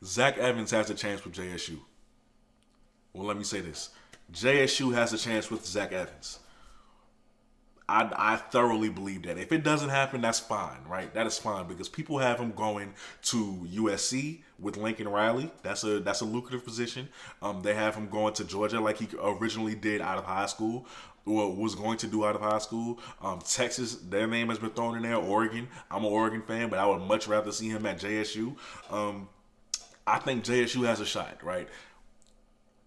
Zach Evans has a chance with JSU. Well, let me say this: JSU has a chance with Zach Evans. I thoroughly believe that. If it doesn't happen, that's fine, right? That is fine because people have him going to USC with Lincoln Riley. That's a lucrative position. They have him going to Georgia like he originally did out of high school, or was going to do out of high school. Texas, their name has been thrown in there. Oregon, I'm an Oregon fan, but I would much rather see him at JSU. I think JSU has a shot, right?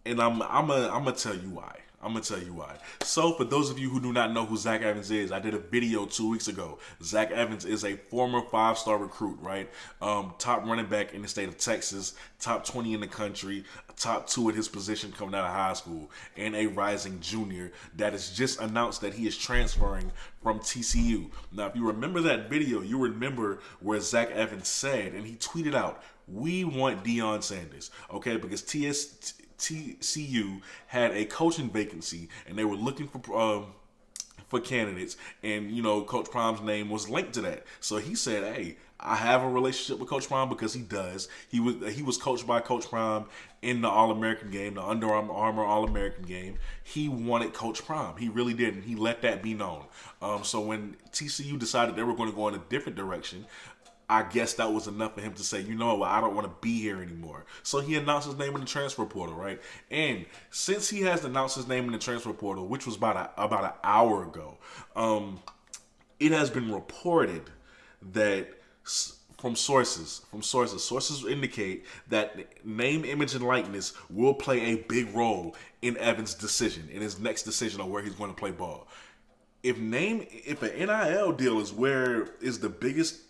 And I'm gonna tell you why. I'm gonna tell you why. So, for those of you who do not know who Zach Evans is, I did a video 2 weeks ago. Zach Evans is a former five-star recruit, right? Top running back in the state of Texas, top 20 in the country, top 2 at his position coming out of high school, and a rising junior that has just announced that he is transferring from TCU. Now, if you remember that video, you remember where Zach Evans said, and he tweeted out, "We want Deion Sanders," okay? Because TCU had a coaching vacancy, and they were looking for candidates, and Coach Prime's name was linked to that. So he said, "Hey, I have a relationship with Coach Prime because he does. He was coached by Coach Prime in the All American game, the Under Armour All American game. He wanted Coach Prime. He really did, and he let that be known. So when TCU decided they were going to go in a different direction, I guess that was enough for him to say, you know what, I don't want to be here anymore." So he announced his name in the transfer portal, right? And since he has announced his name in the transfer portal, which was about an hour ago, it has been reported that sources indicate that name, image, and likeness will play a big role in Evans' decision, in his next decision on where he's going to play ball. If an NIL deal is the biggest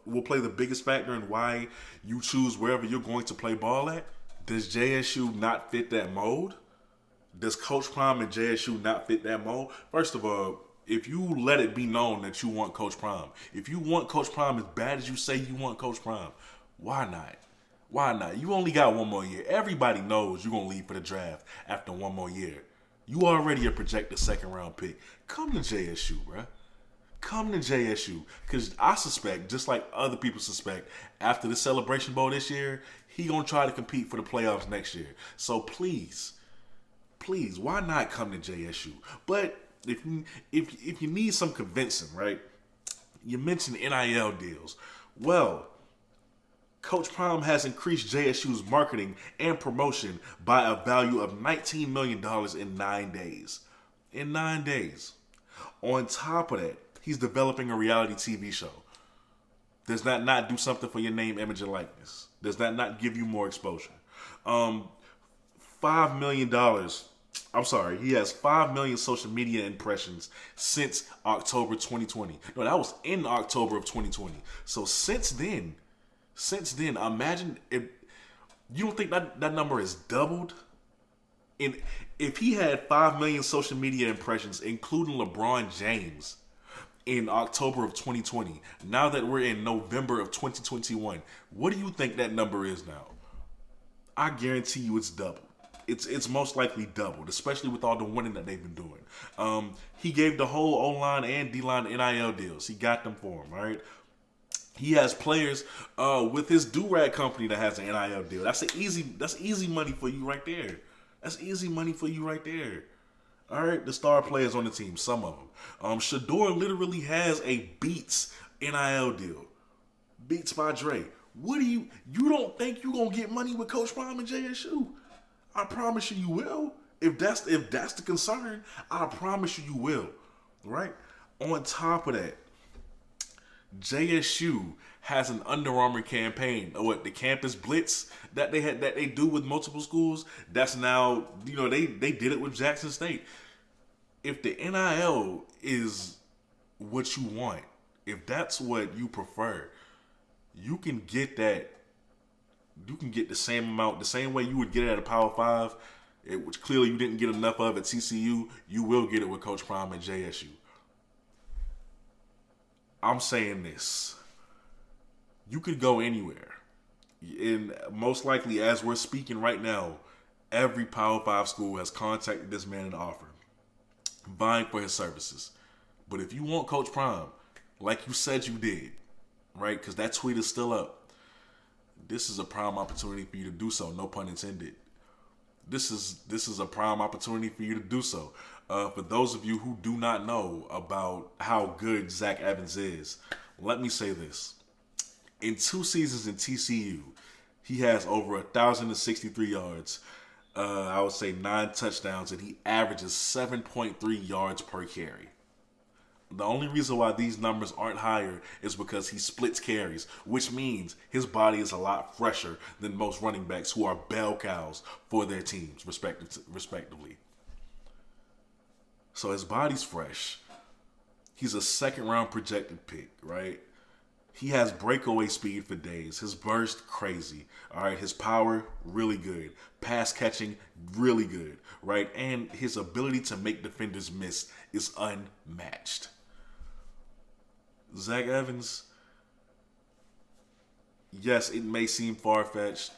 will play the biggest factor in why you choose wherever you're going to play ball at, does JSU not fit that mold? Does Coach Prime and JSU not fit that mold? First of all, if you let it be known that you want Coach Prime, if you want Coach Prime as bad as you say you want Coach Prime, why not? Why not? You only got one more year. Everybody knows you're going to leave for the draft after one more year. You already a projected second round pick. Come to JSU, bruh. Come to JSU, because I suspect, just like other people suspect, after the Celebration Bowl this year, he gonna try to compete for the playoffs next year. So please, why not come to JSU? But if you need some convincing, right? You mentioned NIL deals. Well, Coach Prime has increased JSU's marketing and promotion by a value of $19 million in 9 days. In 9 days. On top of that, he's developing a reality TV show. Does that not do something for your name, image, and likeness? Does that not give you more exposure? $5 million. I'm sorry, he has 5 million social media impressions since October 2020. No, that was in October of 2020. So since then, imagine if you don't think that number has doubled. And if he had 5 million social media impressions, including LeBron James, in October of 2020, now that we're in November of 2021, what do you think that number is now? I guarantee you it's doubled. It's most likely doubled, especially with all the winning that they've been doing. He gave the whole O-line and D-line NIL deals. He got them for him, right? He has players with his do-rag company that has an NIL deal. That's easy money for you right there. That's easy money for you right there. All right, the star players on the team, some of them. Shador literally has a Beats NIL deal. Beats by Dre. What do you don't think you gonna get money with Coach Prime and JSU? I promise you will. If that's the concern, I promise you will. Right? On top of that, JSU has an Under Armour campaign. What, the campus blitz that they do with multiple schools? That's now, they did it with Jackson State. If the NIL is what you want, if that's what you prefer, you can get that. You can get the same amount, the same way you would get it at a Power 5, which clearly you didn't get enough of at TCU. You will get it with Coach Prime and JSU. I'm saying this. You could go anywhere. And most likely, as we're speaking right now, every Power 5 school has contacted this man and offered, vying for his services. But if you want Coach Prime, like you said you did, right? Because that tweet is still up. this is a prime opportunity for you to do so. No pun intended. This is a prime opportunity for you to do so. For those of you who do not know about how good Zach Evans is, let me say this. In 2 seasons in TCU, he has over 1,063 yards. I would say 9 touchdowns, and he averages 7.3 yards per carry. The only reason why these numbers aren't higher is because he splits carries, which means his body is a lot fresher than most running backs who are bell cows for their teams, respectively. So his body's fresh. He's a second-round projected pick, right? He has breakaway speed for days. His burst, crazy. All right, his power, really good. Pass catching, really good, right? And his ability to make defenders miss is unmatched. Zach Evans, yes, it may seem far-fetched,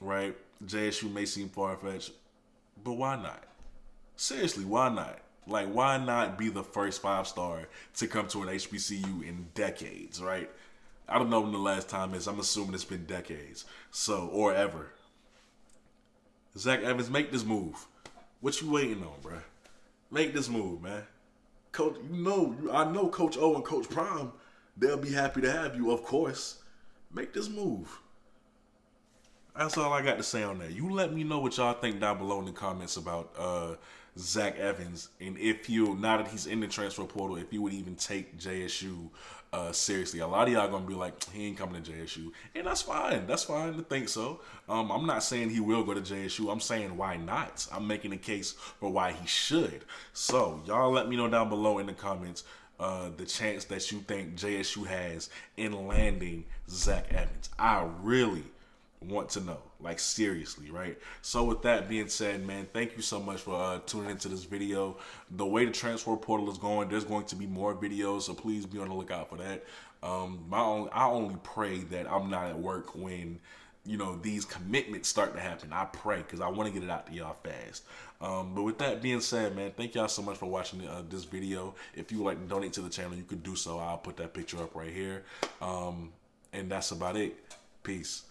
right? JSU may seem far-fetched, but why not? Seriously, why not? Like, why not be the first 5-star to come to an HBCU in decades, right? I don't know when the last time is. I'm assuming it's been decades. So, or ever. Zach Evans, make this move. What you waiting on, bruh? Make this move, man. Coach, I know Coach O and Coach Prime, they'll be happy to have you, of course. Make this move. That's all I got to say on that. You let me know what y'all think down below in the comments about Zach Evans, and if you, now that he's in the transfer portal, if you would even take JSU seriously. A lot of y'all gonna be like, he ain't coming to JSU, and that's fine. That's fine to think so. I'm not saying he will go to JSU. I'm saying why not. I'm making a case for why he should. So y'all let me know down below in the comments the chance that you think JSU has in landing Zach Evans. I really want to know, like, seriously, right? So with that being said, man, thank you so much for tuning into this video. The way the transfer portal is going, there's going to be more videos, so please be on the lookout for that. I only pray that I'm not at work when, you know, these commitments start to happen. I pray, because I want to get it out to y'all fast. But with that being said, man, thank y'all so much for watching this video. If you would like to donate to the channel, you could do so. I'll put that picture up right here. And that's about it. Peace.